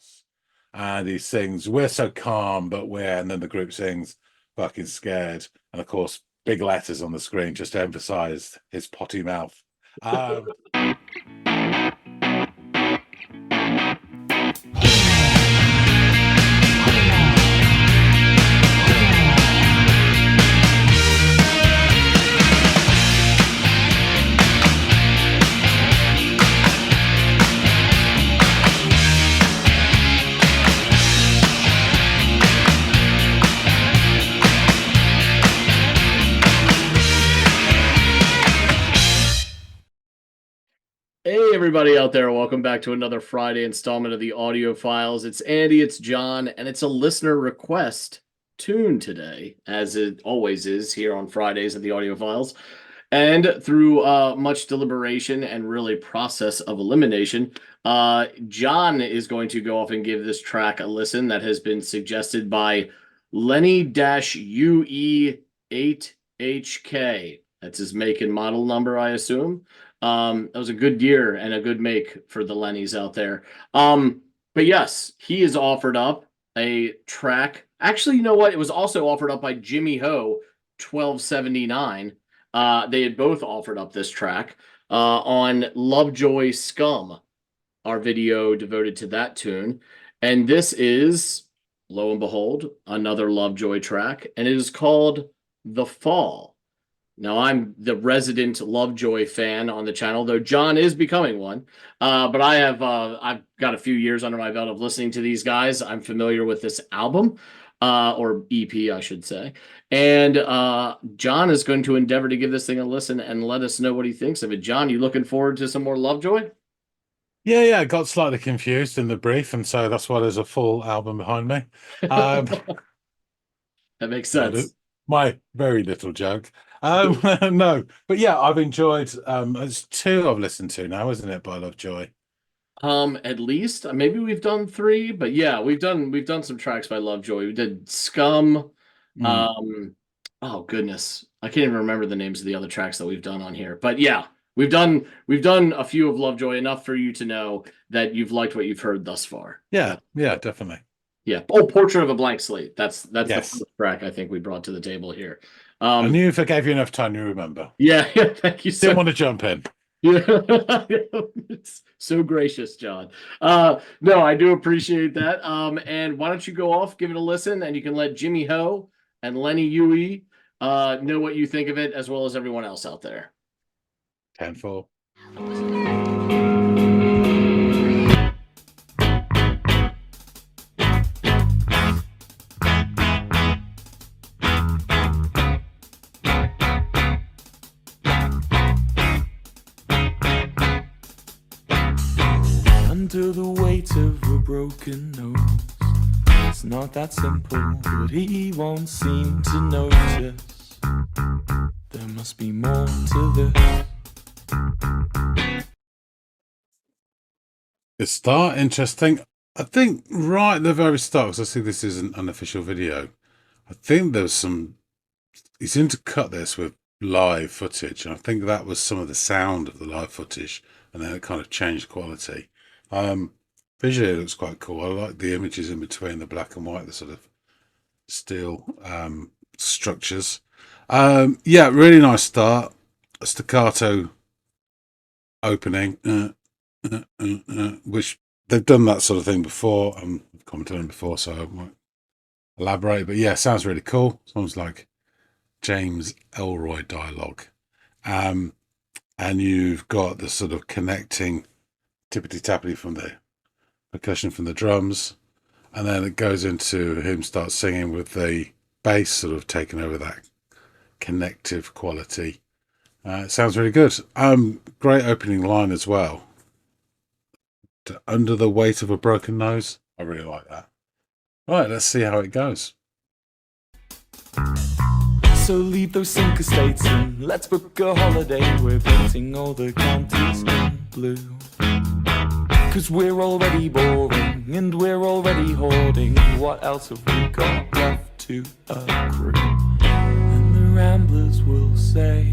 chorus. And he sings, "We're so calm, but we're," and then the group sings, "Fucking scared." And of course, big letters on the screen just to emphasize his potty mouth. Hey, everybody out there. Welcome back to another Friday installment of the Audiophiles. It's Andy, it's John, and it's a listener request tune today, as it always is here on Fridays at the Audiophiles. And through much deliberation and really process of elimination, John is going to go off and give this track a listen that has been suggested by Lenny-UE8HK. That's his make and model number, I assume. That was a good year and a good make for the Lennies out there. But yes, he has offered up a track. Actually, you know what? It was also offered up by Jimmy Ho, 1279. They had both offered up this track on Lovejoy Scum, our video devoted to that tune. And this is, lo and behold, another Lovejoy track, and it is called The Fall. Now, I'm the resident Lovejoy fan on the channel, though John is becoming one. But I've got a few years under my belt of listening to these guys. I'm familiar with this album, or EP, I should say. And John is going to endeavor to give this thing a listen and let us know what he thinks of it. John, you looking forward to some more Lovejoy? Yeah, I got slightly confused in the brief, and so that's why there's a full album behind me. That makes sense. My very little joke. No, but yeah, I've enjoyed. It's two I've listened to now, isn't it, by Lovejoy? At least maybe we've done three, but yeah, we've done some tracks by Lovejoy. We did Scum. Oh goodness, I can't even remember the names of the other tracks that we've done on here. But yeah, we've done a few of Lovejoy, enough for you to know that you've liked what you've heard thus far. Yeah, definitely. Yeah. Oh, Portrait of a Blank Slate. That's Yes. The first track I think we brought to the table here. I knew if I gave you enough time, you remember. Yeah, thank you so Didn't want to jump in. Yeah, it's so gracious, John. No, I do appreciate that. And why don't you go off, give it a listen, and you can let Jimmy Ho and Lenny UE know what you think of it, as well as everyone else out there. 10-4. Under the weight of a broken nose, it's not that simple, but he won't seem to notice. There must be more to this. The start, interesting. I think right at the very start, because I see this is an unofficial video, I think there was some, he seemed to cut this with live footage, and I think that was some of the sound of the live footage, and then it kind of changed quality. Visually it looks quite cool. I like the images in between the black and white, the sort of steel structures. Yeah, really nice start. A staccato opening, which they've done that sort of thing before. I've commented on before, so I won't elaborate. But yeah, sounds really cool. Sounds like James Elroy dialogue. And you've got the sort of connecting tippity-tappity from the percussion from the drums, and then it goes into him starts singing with the bass sort of taking over that connective quality. It sounds really good. Great opening line as well. Under the weight of a broken nose. I really like that. Right, let's see how it goes. So leave those sinker states and let's book a holiday. We're painting all the counties in blue, 'cause we're already boring and we're already hoarding. What else have we got left to accrue? And the ramblers will say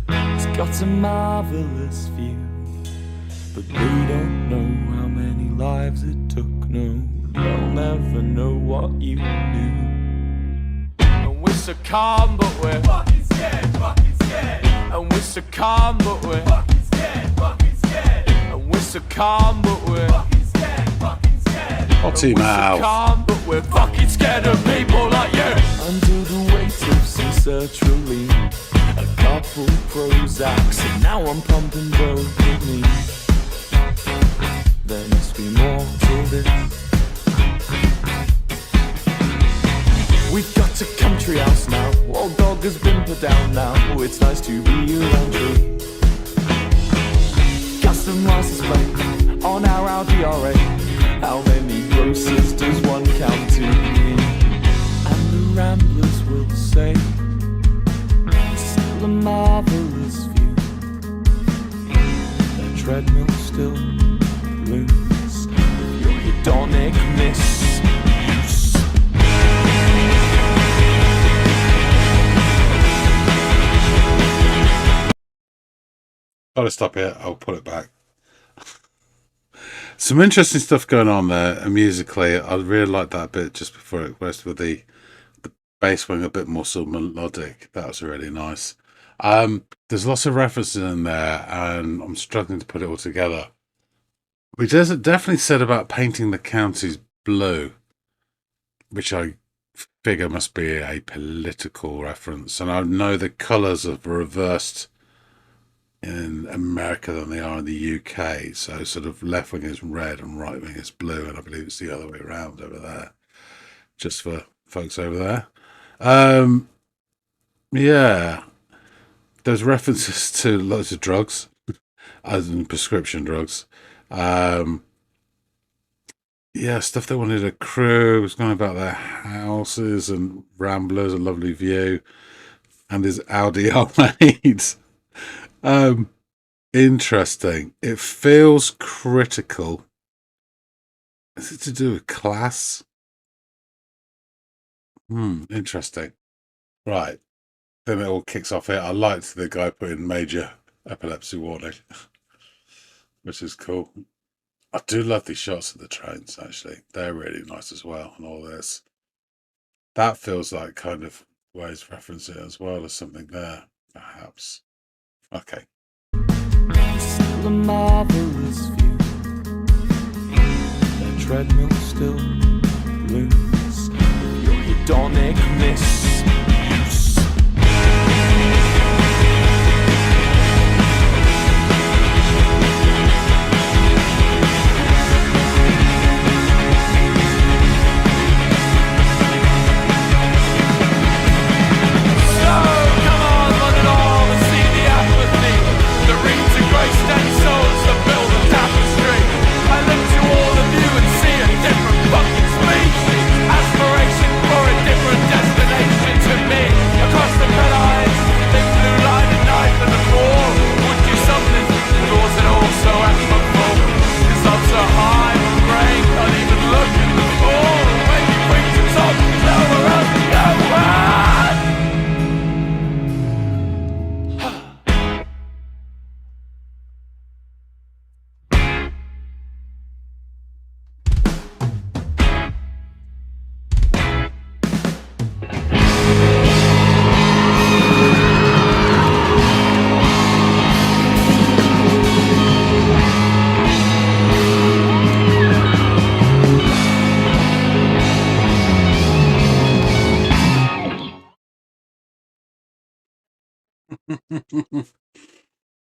it's got a marvelous view, but they don't know how many lives it took know. They'll never know what you knew. And we're so calm, but we're fucking scared, fucking scared. And we're so calm, but we're fucking scared, fucking scared. And we're so calm, but we're fucking scared, fucking scared. Potty mouth. So calm, but we're fucking scared of people like you. Under the weight of some sertraline, a couple Prozacs, and now I'm pumping dopamine. There must be more to this. We've got a country house now. Old dog has been put down now. Oh, it's nice to be around you. Custom license plate on our Audi R8. How many grosses does one count to? And the ramblers will say it's still a marvelous view. The treadmill still looms your hedonic misuse. Gotta stop here. I'll put it back. Some interesting stuff going on there, and musically, I really like that bit just before it goes with the bass wing a bit more sort of melodic. That was really nice. There's lots of references in there, and I'm struggling to put it all together. We definitely said about painting the counties blue, which I figure must be a political reference, and I know the colours are reversed in America than they are in the UK. So sort of left wing is red and right wing is blue, and I believe it's the other way around over there. Just for folks over there. Yeah. There's references to loads of drugs, as in prescription drugs. Yeah, stuff they wanted a crew. It was going about their houses and ramblers, a lovely view. And there's Audi R8. Interesting. It feels critical. Is it to do with class? Interesting. Right. Then it all kicks off here. I liked the guy putting major epilepsy warning, which is cool. I do love these shots of the trains, actually. They're really nice as well, and all this. That feels like kind of ways reference it as well as something there, perhaps. Okay. Still a marvelous view. The treadmill still looms your hedonic misuse.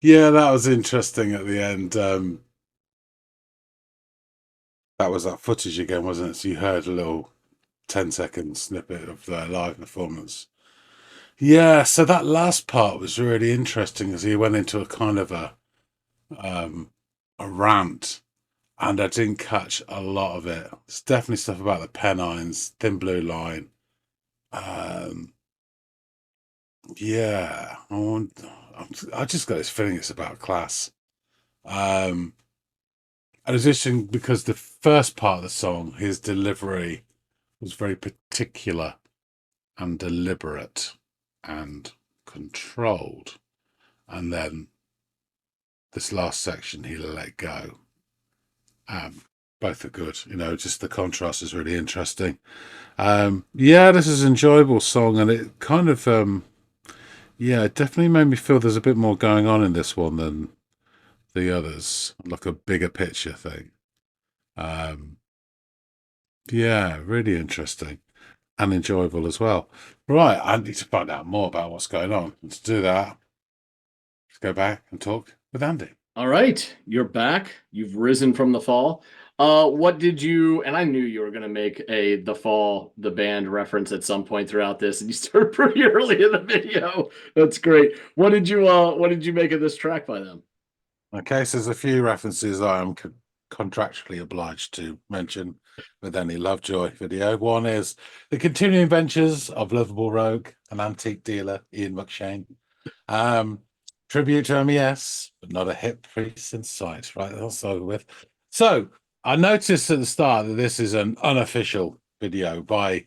Yeah, that was interesting at the end. That was that footage again, wasn't it? So you heard a little 10-second snippet of their live performance. Yeah, so that last part was really interesting as he went into a kind of a rant, and I didn't catch a lot of it. It's definitely stuff about the Pennines, Thin Blue Line. Yeah, I just got this feeling it's about class. And it's interesting because the first part of the song, his delivery was very particular and deliberate and controlled. And then this last section, he let go. both are good. You know, just the contrast is really interesting. Yeah, this is an enjoyable song, and it kind of yeah, it definitely made me feel there's a bit more going on in this one than the others, like a bigger picture thing. Um, yeah, really interesting and enjoyable as well. Right, I need to find out more about what's going on. And to do that, let's go back and talk with Andy. All right, you're back. You've risen from the fall. What did you? And I knew you were going to make a the fall the band reference at some point throughout this, and you started pretty early in the video. That's great. What did you? What did you make of this track by them? Okay, so there's a few references I am contractually obliged to mention with any Lovejoy video. One is the continuing adventures of lovable rogue and antique dealer Ian McShane. Tribute to him, yes, but not a hip priest in sight. Right, that's over with. So I noticed at the start that this is an unofficial video by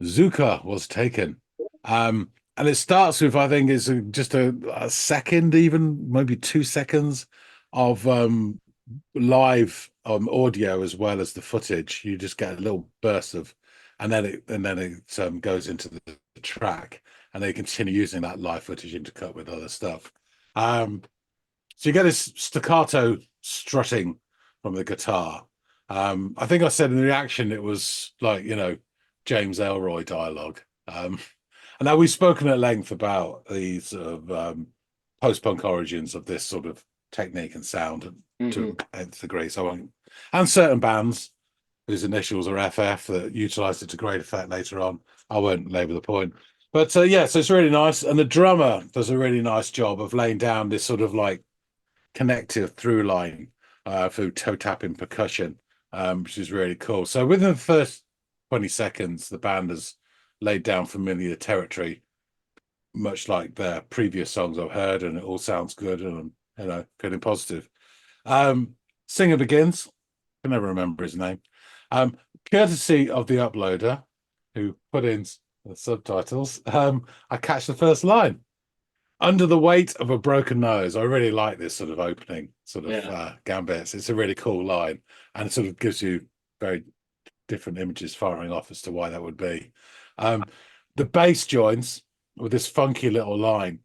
Zuka was taken. And it starts with, I think, it's just a second, even maybe 2 seconds of live audio as well as the footage. You just get a little burst of, and then it goes into the track, and they continue using that live footage intercut with other stuff. So you get this staccato strutting from the guitar. I think I said in the reaction it was like, you know, James Elroy dialogue. And now we've spoken at length about the sort of post-punk origins of this sort of technique and sound to a nth degree. So I won't, and certain bands whose initials are FF that utilized it to great effect later on. I won't labour the point. But yeah, so it's really nice. And the drummer does a really nice job of laying down this sort of like connective through line through toe tapping percussion, which is really cool. So within the first 20 seconds, the band has laid down familiar territory, much like their previous songs I've heard, and it all sounds good and, you know, feeling positive. Singer begins, I can never remember his name. Courtesy of the uploader who put in the subtitles, I catch the first line. Under the weight of a broken nose. I really like this sort of opening sort of gambits. It's a really cool line, and it sort of gives you very different images firing off as to why that would be. The bass joins with this funky little line,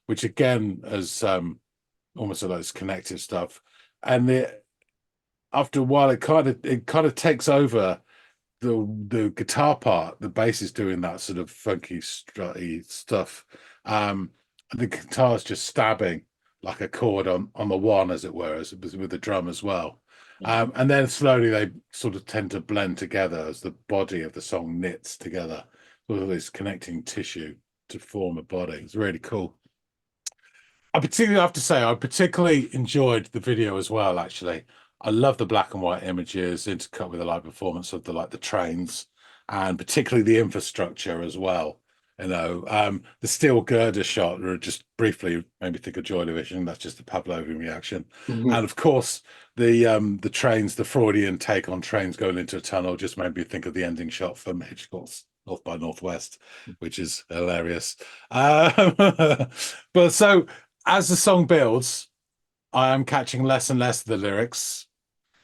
which again is almost like this connective stuff, and after a while it kind of takes over the guitar part. The bass is doing that sort of funky strutty stuff. The guitar's just stabbing like a chord on the one, as it were, as with the drum as well. And then slowly they sort of tend to blend together as the body of the song knits together, all this connecting tissue to form a body. It's really cool. I particularly have to say, I particularly enjoyed the video as well, actually. I love the black and white images intercut with the live performance of the trains, and particularly the infrastructure as well. You know, the steel girder shot just briefly made me think of Joy Division. That's just a Pavlovian reaction. And of course, the trains, the Freudian take on trains going into a tunnel just made me think of the ending shot from Hitchcock's North by Northwest, which is hilarious. But so as the song builds, I am catching less and less of the lyrics.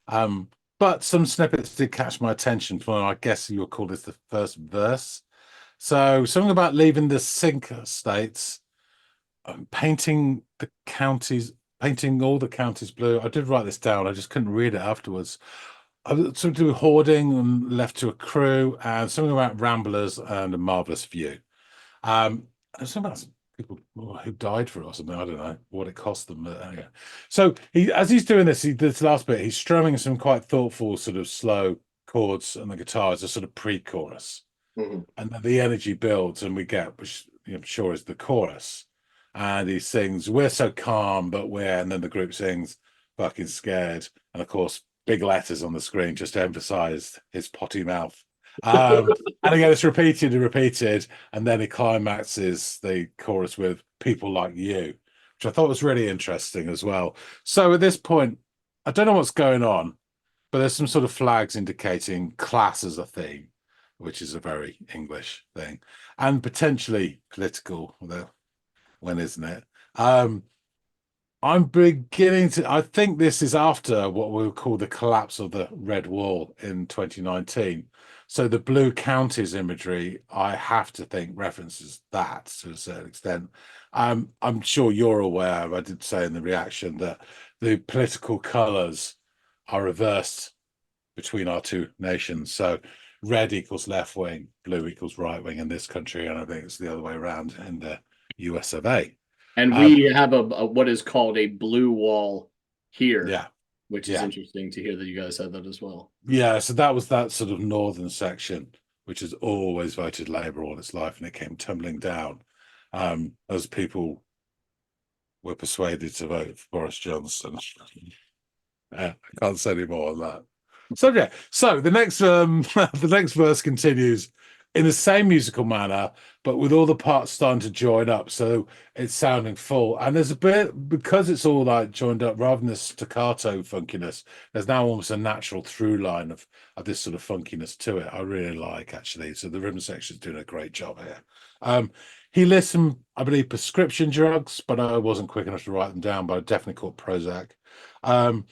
But some snippets did catch my attention from, I guess you would call this the first verse. So something about leaving the sink states, painting all the counties blue. I did write this down. I just couldn't read it afterwards. Something to do with hoarding and left to a crew, and something about ramblers and a marvelous view. Something about people who died for it or something. I don't know what it cost them. But anyway. So as he's doing this last bit, he's strumming some quite thoughtful, sort of slow chords on the guitar as a sort of pre-chorus. And then the energy builds, and we get, which I'm sure is the chorus. And he sings, "We're so calm, but and then the group sings, "Fucking scared." And of course, big letters on the screen just to emphasize his potty mouth. And again, it's repeated and repeated. And then he climaxes the chorus with "People like you," which I thought was really interesting as well. So at this point, I don't know what's going on, but there's some sort of flags indicating class as a theme, which is a very English thing, and potentially political, although when isn't it? I'm beginning to. I think this is after what we'll call the collapse of the Red Wall in 2019. So the Blue Counties imagery, I have to think, references that to a certain extent. I'm sure you're aware, I did say in the reaction, that the political colours are reversed between our two nations. So red equals left wing, blue equals right wing in this country, and I think it's the other way around in the US of A. And we have a what is called a blue wall here, Yeah. which is interesting to hear that you guys had that as well. Yeah, so that was that sort of northern section, which has always voted Labour all its life, and it came tumbling down as people were persuaded to vote for Boris Johnson. I can't say any more on that. So the next the next verse continues in the same musical manner, but with all the parts starting to join up, so it's sounding full. And there's a bit, because it's all like joined up rather than this staccato funkiness, there's now almost a natural through line of this sort of funkiness to it. I really like, actually. So the rhythm section is doing a great job here. He lists some, I believe, prescription drugs, but I wasn't quick enough to write them down, but I definitely caught Prozac. And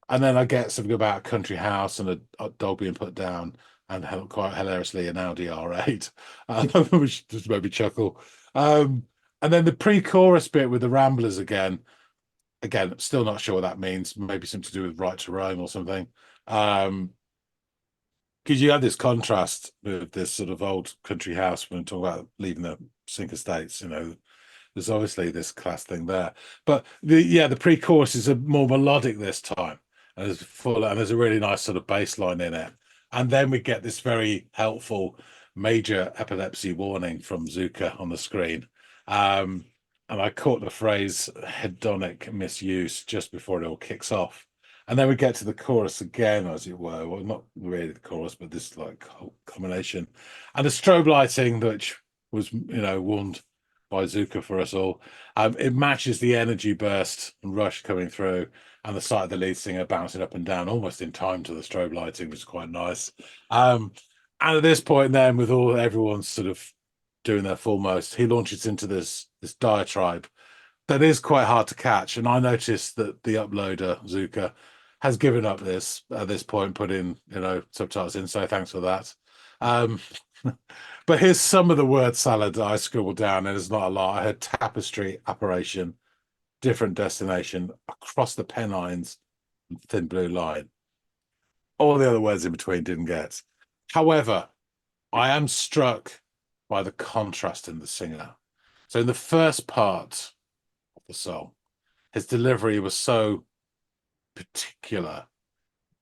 then I get something about a country house and a dog being put down, and quite hilariously an Audi R8, which just made me chuckle. And then the pre-chorus bit with the Ramblers again, still not sure what that means. Maybe something to do with Right to Rome or something. Because you have this contrast with this sort of old country house when we talk about leaving the sink estates, there's obviously this class thing there. But the pre-chorus is a more melodic this time. And there's full, and there's a really nice sort of bass line in it. And then we get this very helpful major epilepsy warning from Zuka on the screen. And I caught the phrase hedonic misuse just before it all kicks off. And then we get to the chorus again, as it were. Well, not really the chorus, but this like whole combination. And the strobe lighting, which was, warned by Zuka for us all. It matches the energy burst and rush coming through, and the sight of the lead singer bouncing up and down almost in time to the strobe lighting, which is quite nice. And at this point, then, with everyone sort of doing their foremost, he launches into this diatribe that is quite hard to catch. And I noticed that the uploader Zuka has given up this at this point, put in subtitles in. So thanks for that. But here's some of the word salad that I scribbled down, and it's not a lot. I heard tapestry, apparition, different destination, across the Pennines, and thin blue line. All the other words in between didn't get. However, I am struck by the contrast in the singer. So in the first part of the song, his delivery was so particular,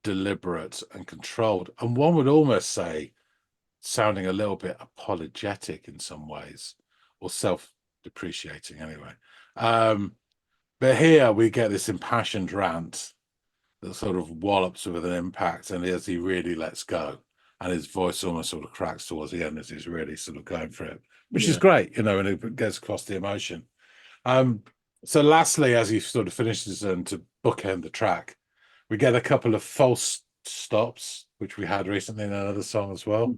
deliberate, and controlled. And one would almost say sounding a little bit apologetic in some ways, or self-depreciating anyway. But here we get this impassioned rant that sort of wallops with an impact, and as he really lets go, and his voice almost sort of cracks towards the end as he's really sort of going for it, which is great, and it gets across the emotion. So lastly, as he sort of finishes and to bookend the track, we get a couple of false stops, which we had recently in another song as well.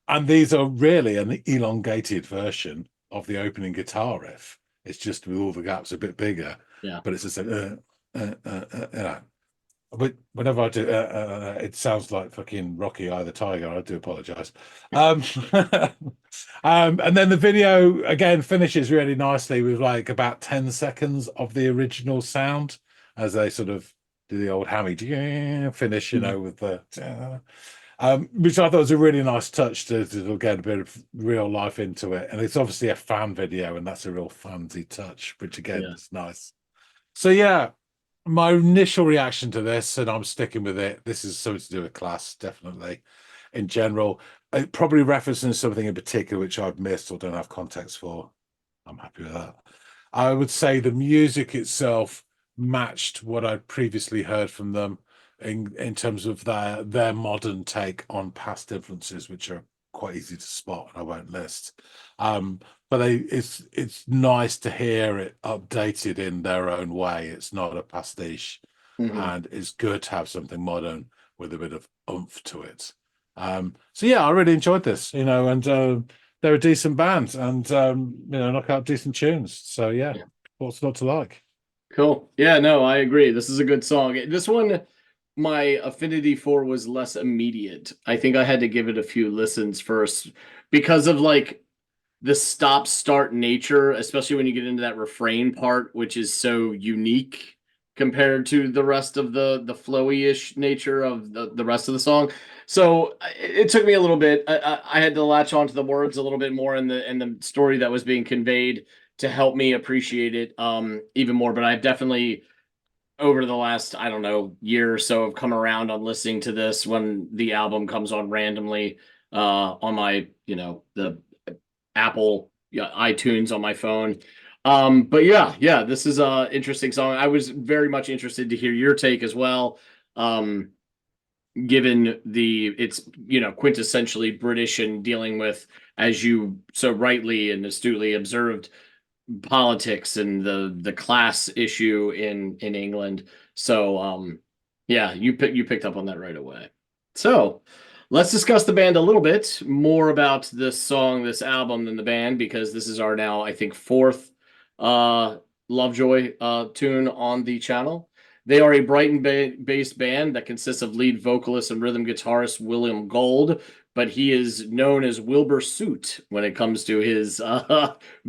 And these are really an elongated version of the opening guitar riff. It's just with all the gaps a bit bigger. Yeah. But it's just but whenever I do, it sounds like fucking Rocky Eye the Tiger. I do apologize. And then the video again finishes really nicely with like about 10 seconds of the original sound as they sort of do the old hammy finish, with the which I thought was a really nice touch to get a bit of real life into it. And it's obviously a fan video, and that's a real fancy touch, which again is nice. So yeah, my initial reaction to this, and I'm sticking with it, this is something to do with class, definitely. In general, it probably referencing something in particular which I've missed or don't have context for. I'm happy with that. I would say the music itself matched what I'd previously heard from them in terms of their modern take on past influences, which are quite easy to spot, and I won't list. But it's nice to hear it updated in their own way. It's not a pastiche, and it's good to have something modern with a bit of oomph to it. So yeah, I really enjoyed this, and they're a decent band, and knock out decent tunes. So yeah, what's not to like? Cool. Yeah, no, I agree. This is a good song. This one, my affinity for was less immediate. I think I had to give it a few listens first because of like the stop start nature, especially when you get into that refrain part, which is so unique compared to the rest of the flowy-ish nature of the rest of the song. So it took me a little bit. I had to latch onto the words a little bit more in the story that was being conveyed to help me appreciate it even more. But I've definitely over the last, I don't know, year or so have come around on listening to this when the album comes on randomly on my, the Apple iTunes on my phone. But yeah, this is a interesting song. I was very much interested to hear your take as well. Given it's quintessentially British and dealing with, as you so rightly and astutely observed, politics and the class issue in England. So yeah, you picked up on that right away. So let's discuss the band a little bit more about this song, this album, than the band, because this is our now, I think, fourth Lovejoy tune on the channel. They are a Brighton-based band that consists of lead vocalist and rhythm guitarist William Gold, but he is known as Wilbur Soot when it comes to his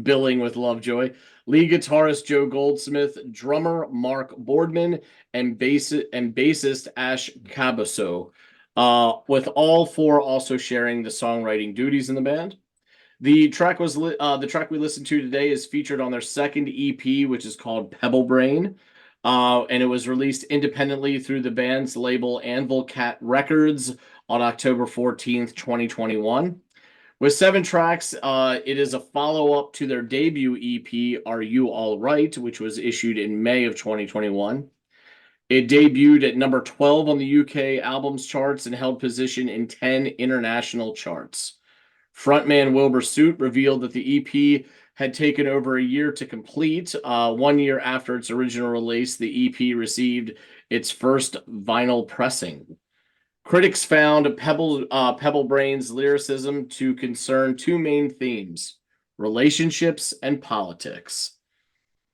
billing with Lovejoy. Lead guitarist Joe Goldsmith, drummer Mark Boardman, and bassist Ash Caboso, with all four also sharing the songwriting duties in the band. The track the track we listened to today is featured on their second EP, which is called Pebble Brain, and it was released independently through the band's label Anvil Cat Records on October 14th, 2021. With 7 tracks, it is a follow-up to their debut EP, Are You All Right, which was issued in May of 2021. It debuted at number 12 on the UK albums charts and held position in 10 international charts. Frontman Wilbur Soot revealed that the EP had taken over a year to complete. 1 year after its original release, the EP received its first vinyl pressing. Critics found Pebble Brain's lyricism to concern two main themes: relationships and politics.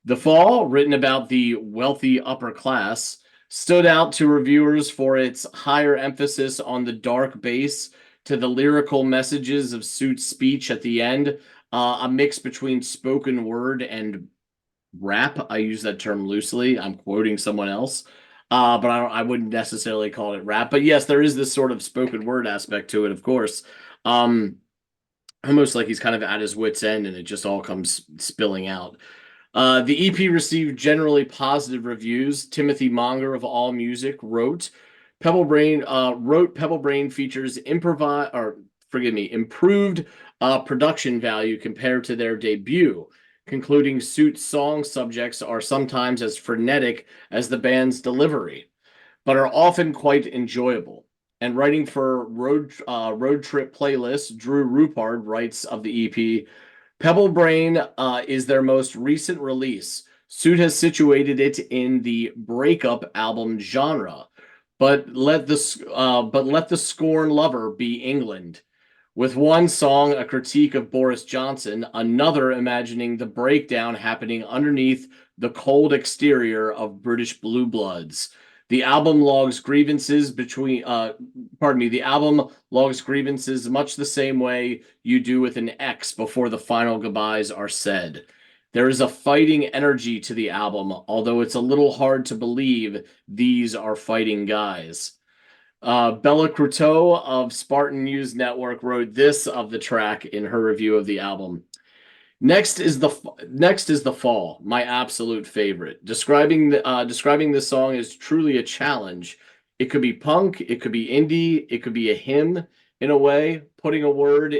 The Fall, written about the wealthy upper class, stood out to reviewers for its higher emphasis on the dark bass to the lyrical messages of Suit's speech at the end, a mix between spoken word and rap. I use that term loosely. I'm quoting someone else. But I wouldn't necessarily call it rap. But yes, there is this sort of spoken word aspect to it, of course. Almost like he's kind of at his wit's end and it just all comes spilling out. The EP received generally positive reviews. Timothy Monger of AllMusic wrote Pebble Brain features improved production value compared to their debut, concluding Suit's song subjects are sometimes as frenetic as the band's delivery, but are often quite enjoyable. And writing for road trip playlist, Drew Rupard writes of the EP, Pebble Brain is their most recent release. Suit has situated it in the breakup album genre, but let the scorn lover be England. With one song a critique of Boris Johnson, another imagining the breakdown happening underneath the cold exterior of British blue bloods. The album logs grievances the album logs grievances much the same way you do with an ex before the final goodbyes are said. There is a fighting energy to the album, although it's a little hard to believe these are fighting guys. Bella Croteau of Spartan News Network wrote this of the track in her review of the album. Next is the Fall, my absolute favorite. Describing this song is truly a challenge. It could be punk, it could be indie, it could be a hymn in a way. Putting a word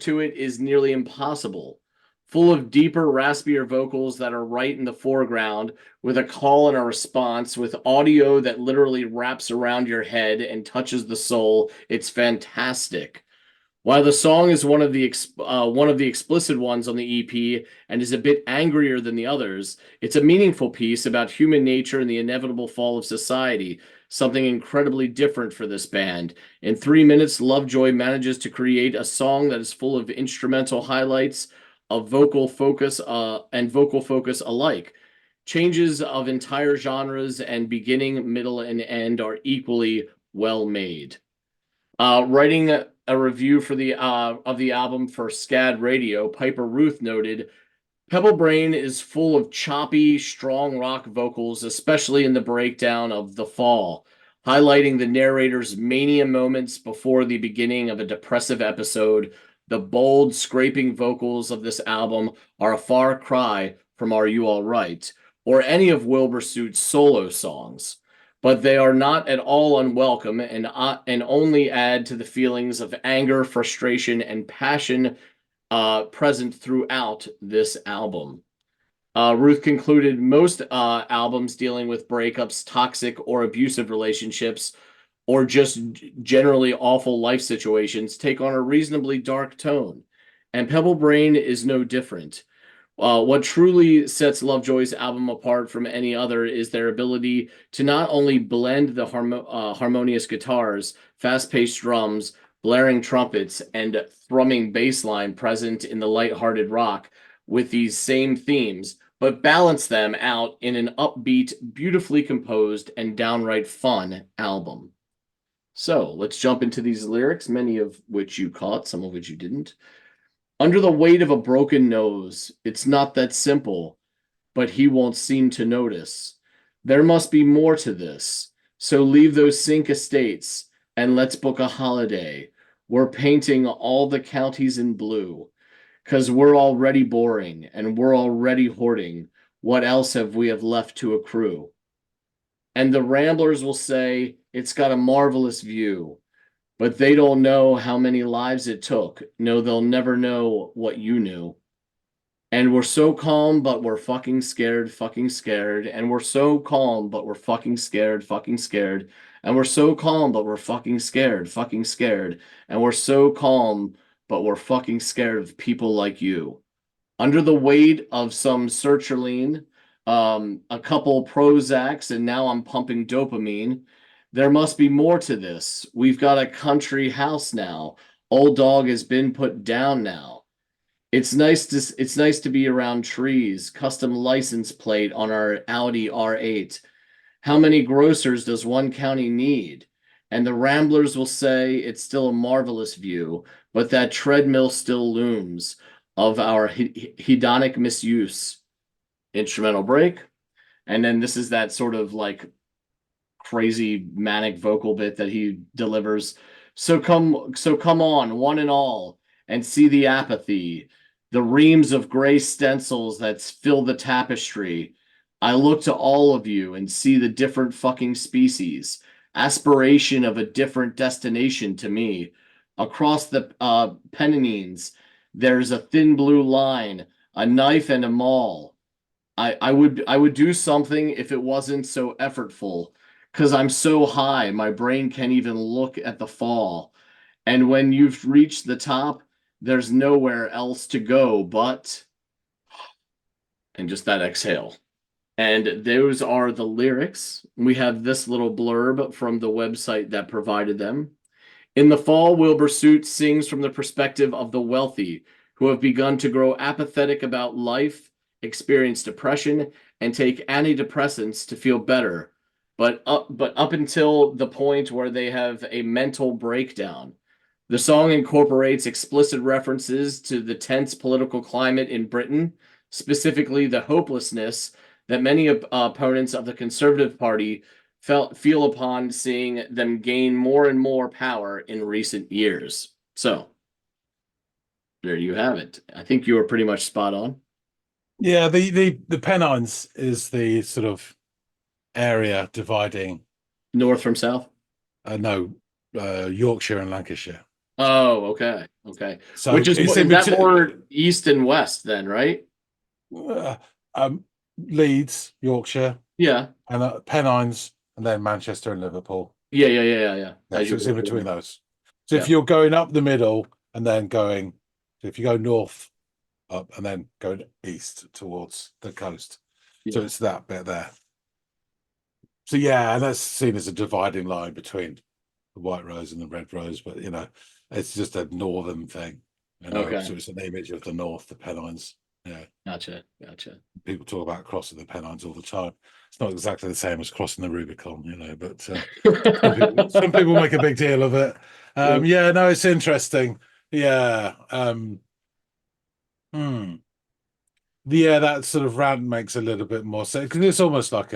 to it is nearly impossible. Full of deeper, raspier vocals that are right in the foreground, with a call and a response, with audio that literally wraps around your head and touches the soul. It's fantastic. While the song is one of the explicit ones on the EP and is a bit angrier than the others, it's a meaningful piece about human nature and the inevitable fall of society, something incredibly different for this band. In 3 minutes, Lovejoy manages to create a song that is full of instrumental highlights of vocal focus alike. Changes of entire genres and beginning, middle, and end are equally well made. Writing a review for the of the album for SCAD Radio, Piper Ruth noted, Pebble Brain is full of choppy, strong rock vocals, especially in the breakdown of The Fall, highlighting the narrator's mania moments before the beginning of a depressive episode. The bold, scraping vocals of this album are a far cry from Are You All Right, or any of Wilbur Soot's solo songs, but they are not at all unwelcome and only add to the feelings of anger, frustration, and passion present throughout this album. Ruth concluded most albums dealing with breakups, toxic or abusive relationships, or just generally awful life situations take on a reasonably dark tone, and Pebble Brain is no different. What truly sets Lovejoy's album apart from any other is their ability to not only blend the harmonious guitars, fast-paced drums, blaring trumpets, and thrumming bass line present in the light-hearted rock with these same themes, but balance them out in an upbeat, beautifully composed, and downright fun album. So let's jump into these lyrics, many of which you caught, some of which you didn't. Under the weight of a broken nose, it's not that simple, but he won't seem to notice. There must be more to this, so leave those sink estates and let's book a holiday. We're painting all the counties in blue, 'cause we're already boring and we're already hoarding. What else have we left to accrue? And the ramblers will say, it's got a marvelous view. But they don't know how many lives it took. No, they'll never know what you knew. And we're so calm, but we're fucking scared. And we're so calm, but we're fucking scared. And we're so calm, but we're fucking scared. And we're so calm, but we're fucking scared of people like you. Under the weight of some sertraline, a couple Prozacs, and now I'm pumping dopamine. There must be more to this. We've got a country house now. Old dog has been put down now. It's nice to be around trees. Custom license plate on our Audi R8. How many grocers does one county need? And the ramblers will say it's still a marvelous view, but that treadmill still looms of our hedonic misuse. Instrumental break. And then this is that sort of like crazy manic vocal bit that he delivers. So come on, one and all, and see the apathy, the reams of gray stencils that fill the tapestry. I look to all of you and see the different fucking species, aspiration of a different destination to me. Across the Pennines, there's a thin blue line, a knife and a maul. I would do something if it wasn't so effortful, because I'm so high, my brain can't even look at the fall. And when you've reached the top, there's nowhere else to go but, and just that exhale. And those are the lyrics. We have this little blurb from the website that provided them. In the fall, Wilbur Soot sings from the perspective of the wealthy who have begun to grow apathetic about life, experience depression, and take antidepressants to feel better, but up until the point where they have a mental breakdown. The song incorporates explicit references to the tense political climate in Britain, specifically the hopelessness that many opponents of the Conservative Party feel upon seeing them gain more and more power in recent years. So, there you have it. I think you were pretty much spot on. Yeah, the Pennines is the sort of area dividing North from south? Yorkshire and Lancashire. Oh, okay. So which is it's that more east and west then, right? Leeds, Yorkshire, Yeah. and Pennines, and then Manchester and Liverpool. Yeah. So it's in between those. So Yeah. if you're going up the middle and then going, so if you go north up and then going east towards the coast, so it's that bit there. So yeah, and that's seen as a dividing line between the White Rose and the Red Rose, but you know, it's just a northern thing. You know? Okay. So it's an image of the north, the Pennines. Yeah. Gotcha. People talk about crossing the Pennines all the time. It's not exactly the same as crossing the Rubicon, but some people make a big deal of it. Yeah, no, it's interesting. Yeah. Yeah, that sort of rant makes a little bit more sense because it's almost like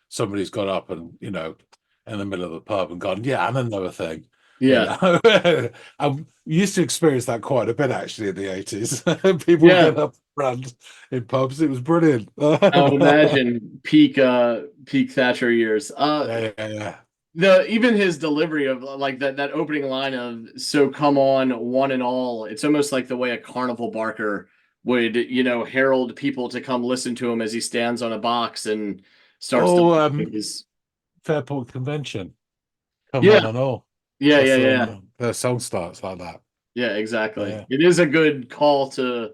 somebody's got up and in the middle of the pub and gone, yeah, and another thing. Yeah. I used to experience that quite a bit actually in the 80s. People Yeah. get up and in pubs. It was brilliant. I would imagine peak Thatcher years. Yeah. Even his delivery of like that opening line of "So come on, one and all." It's almost like the way a carnival barker would, herald people to come listen to him as he stands on a box and starts Oh, to his. Fairport Convention. Come Yeah, on and all. yeah. The song starts like that. Yeah, exactly. Yeah. It is a good call to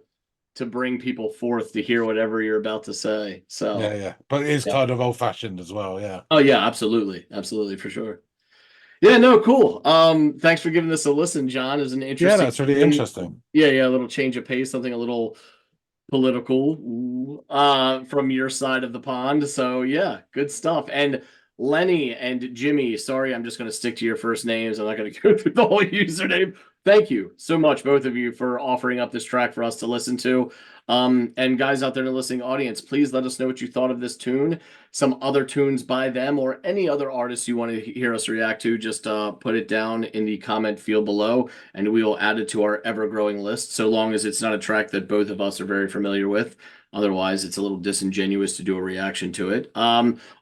bring people forth to hear whatever you're about to say. So Yeah. But it is yeah. kind of old fashioned as well. Yeah. Oh yeah, absolutely for sure. Yeah, no, cool. Thanks for giving this a listen, John. It was an Yeah, interesting that's really interesting. Yeah, a little change of pace, something a little political from your side of the pond. So yeah, good stuff. And Lenny and Jimmy, sorry, I'm just going to stick to your first names. I'm not going to go through the whole username. Thank you so much, both of you, for offering up this track for us to listen to. And guys out there in the listening audience, please let us know what you thought of this tune, some other tunes by them, or any other artists you want to hear us react to. Just put it down in the comment field below, and we will add it to our ever-growing list, so long as it's not a track that both of us are very familiar with. Otherwise, it's a little disingenuous to do a reaction to it.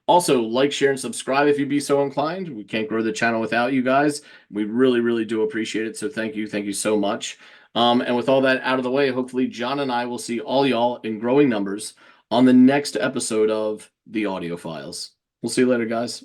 Also, like, share, and subscribe if you'd be so inclined. We can't grow the channel without you guys. We really do appreciate it, so thank you so much. And with all that out of the way, hopefully John and I will see all y'all in growing numbers on the next episode of the Audiophiles. We'll see you later, guys.